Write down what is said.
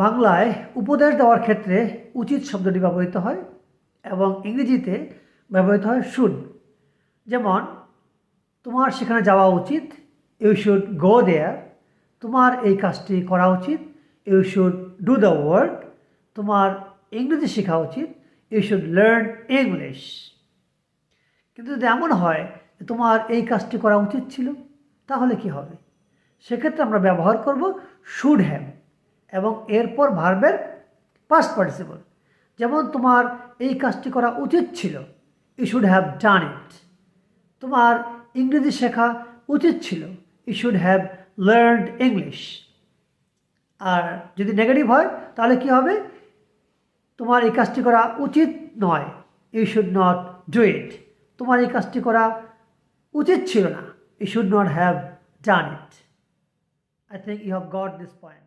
বাংলায় উপদেশ দেওয়ার ক্ষেত্রে উচিত শব্দটি ব্যবহৃত হয় এবং ইংরেজিতে ব্যবহৃত হয় শুড। যেমন তোমার সেখানে যাওয়া উচিত, ইউ শুড গো দেয়ার। তোমার এই কাজটি করা উচিত, you should do the work. তোমার ইংরেজি শেখা উচিত, ইউ শুড লার্ন ইংলিশ। কিন্তু যদি এমন হয় যে তোমার এই কাজটি করা উচিত ছিল, তাহলে কি হবে? সেক্ষেত্রে আমরা ব্যবহার করব শুড হ্যাভ এবং এরপর ভার্বের পাস্ট পার্টিসিপল। যেমন তোমার এই কাজটি করা উচিত ছিল, you should have done it. তোমার ইংরেজি শেখা উচিত ছিল, you should have learned English. আর যদি নেগেটিভ হয় তাহলে কি হবে? তোমার এই কাজটি করা উচিত নয়, you should not do it. তোমার এই কাজটি করা উচিত ছিল না, you should not have done it. I think you have got this point.